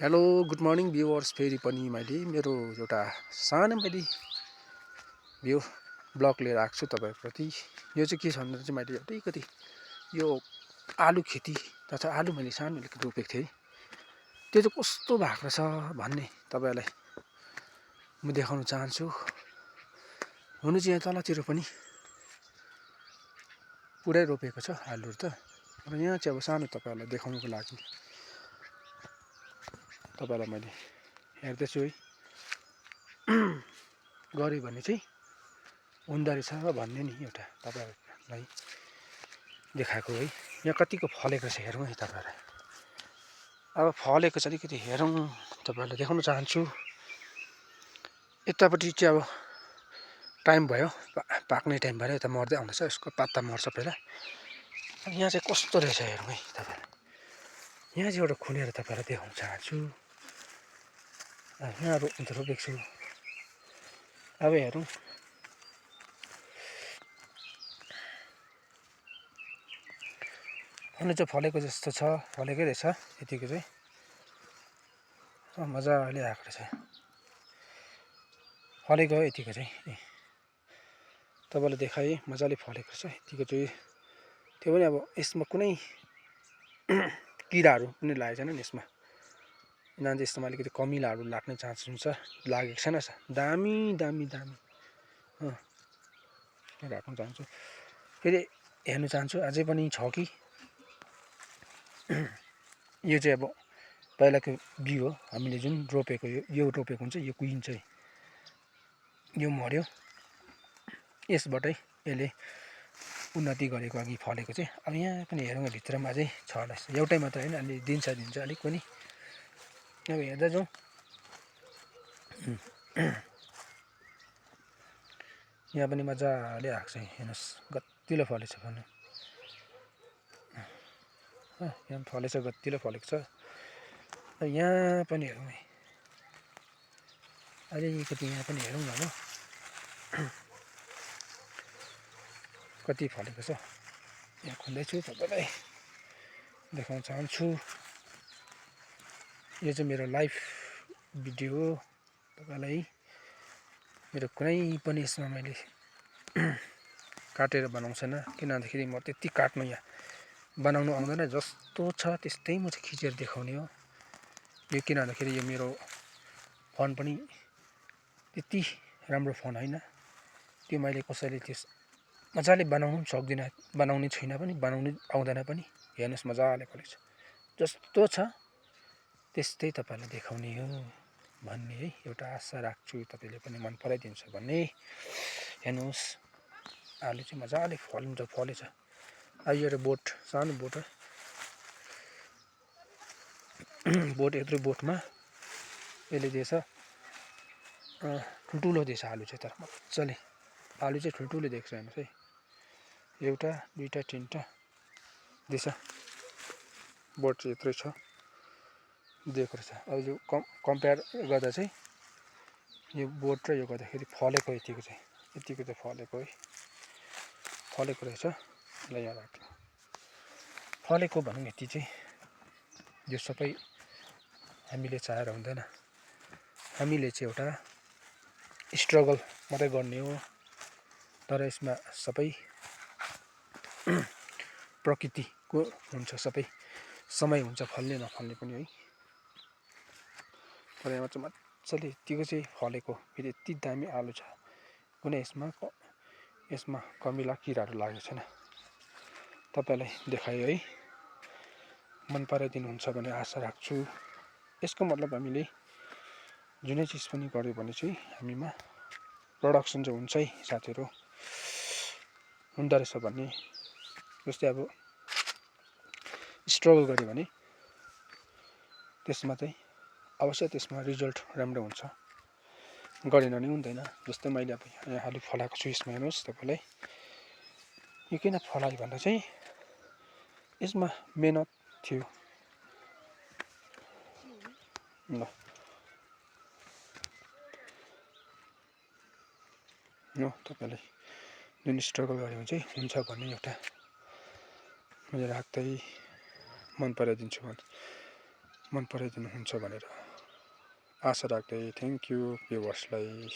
Hello good morning viewers. फेरि पनि मैले मेरो एउटा सानो मैले भ्यू ब्लग लिएर आएको छु तपाईँहरूप्रति। यो चाहिँ के छ भन्दा चाहिँ मैले अलिकति यो आलु खेती तथा आलु मैले सानो अलिकति रोपेको थिएँ, त्यो चाहिँ कस्तो भएको छ भन्ने तपाईँहरूलाई म देखाउन चाहन्छु। हुनु चाहिँ यहाँ तलतिर पनि पुरै रोपेको छ आलुहरू त, र यहाँ चाहिँ अब सानो तपाईँहरूलाई देखाउनुको लागि तपाईँलाई मैले हेर्दैछु है। गऱ्यो भने चाहिँ हुँदो रहेछ भन्ने नि एउटा तपाईँहरूलाई देखाएको है। यहाँ कतिको फलेको छ हेरौँ है तपाईँहरूलाई। अब फलेको चाहिँ अलिकति हेरौँ, तपाईँहरूलाई देखाउन चाहन्छु। यतापट्टि चाहिँ अब टाइम भयो, पाक्ने टाइम भएर यता मर्दै आउँदैछ, यसको पत्ता मर्छ पहिला। यहाँ चाहिँ कस्तो रहेछ हेरौँ है तपाईँलाई। यहाँ चाहिँ एउटा खुनेर तपाईँलाई देखाउन चाहन्छु। यहाँ रोपेको छु, अब हेरौँ। फल्नु चाहिँ फलेको जस्तो छ, फलेकै रहेछ यतिको चाहिँ मजाले आएको रहेछ, फलेको हो यतिको चाहिँ। तपाईँलाई देखाएँ मजाले फलेको रहेछ यतिको चाहिँ। त्यो पनि अब यसमा कुनै किराहरू पनि लागेको छैन नि यसमा, किनभने चाहिँ यस्तोमा अलिकति कमिलाहरू लाग्ने चान्स हुन्छ, लागेको छैन। दामी दामी दामी राख्न चाहन्छु। फेरि हेर्नु चाहन्छु अझै पनि छ कि। यो चाहिँ अब पहिलाको बिउ हो, हामीले जुन रोपेको यो रोपेको हुन्छ, यो क्विन चाहिँ यो मर्यो, यसबाटै यसले उन्नति गरेको अघि फलेको चाहिँ। अब यहाँ पनि हेरौँ, भित्रमा अझै छ होला, एउटै मात्र होइन, अलि दिन्छ अलिक पनि। अब हेर्दा जाउँ। यहाँ पनि मजाले आएको छ, हेर्नुहोस् गतिलो फलेछ भन्नु। यहाँ फलेछ, गतिलो फलेको छ। यहाँ पनि हेरौँ है, अलिकति यहाँ पनि हेरौँ न। अब कति फलेको छ यहाँ खुल्दैछु, तपाईँलाई देखाउन चाहन्छु। यो चाहिँ मेरो लाइभ भिडियो हो, तपाईँलाई मेरो कुनै पनि यसमा मैले काटेर बनाउँछु छैन, किनभन्दाखेरि म त्यति काट्नु यहाँ बनाउनु आउँदैन। जस्तो छ त्यस्तै म चाहिँ खिचेर देखाउने हो। यो किन भन्दाखेरि यो मेरो फोन पनि त्यति राम्रो फोन होइन, त्यो मैले कसैले त्यस मजाले बनाउनु पनि सक्दिनँ, बनाउने छुइनँ पनि, बनाउनु आउँदैन पनि। हेर्नुहोस् मजाले फलेको छ, जस्तो छ त्यस्तै तपाईँलाई देखाउने हो भन्ने है एउटा आशा राख्छु, तपाईँले पनि मन पराइदिन्छ भन्ने। हेर्नुहोस् आलु चाहिँ मजाले फलेछ। अब यो एउटा बोट, सानो बोट हो, बोट यत्रो बोटमा यसले दिएछ ठुल्ठुलो दिएछ आलु चाहिँ, तर मजाले आलु चाहिँ ठुल्ठुलो दिएको छ। हेर्नुहोस् है, एउटा दुईवटा तिनवटा दिएछ, बोट चाहिँ यत्रै छ दिएको रहेछ। अब यो कम्पेयर गर्दा चाहिँ यो बोट र यो गर्दाखेरि फलेको यतिको चाहिँ फलेको है, फलेको रहेछ। ल यहाँ राख्नु, फलेको भनौँ यति चाहिँ। यो सबै हामीले चाहेर हुँदैन, हामीले चाहिँ एउटा स्ट्रगल मात्रै गर्ने हो। तर यसमा सबै प्रकृतिको हुन्छ, सबै समय हुन्छ फल्ने नफल्ने पनि है। तर यहाँ चाहिँ मजाले यतिको चाहिँ फलेको, फेरि यति दामी आलु छ, कुनै यसमा कमिला किराहरू लागेको छैन। तपाईँलाई देखायो है, मन पराइदिनुहुन्छ भन्ने आशा राख्छु। यसको मतलब हामीले जुनै चिज पनि गर्यो भने चाहिँ हामीमा प्रोडक्सन चाहिँ हुन्छै साथीहरू, हुँदो रहेछ भन्ने। जस्तै अब स्ट्रगल गर्यो भने त्यसमा चाहिँ अवश्य त्यसमा रिजल्ट राम्रो हुन्छ, गरेन भने हुँदैन। जस्तै मैले अब यहाँ आलु फलाएको छु, यसमा हेर्नुहोस् तपाईँलाई। यो किन फलायो भन्दा चाहिँ यसमा मेहनत थियो। ल तपाईँलाई जुन स्ट्रगल गऱ्यो भने चाहिँ हुन्छ भन्ने एउटा मैले राख्दै मन पराइदिन्छु मन पराइदिनुहुन्छ भनेर आशा राख्दै थ्याङ्क यू भ्युवर्सलाई।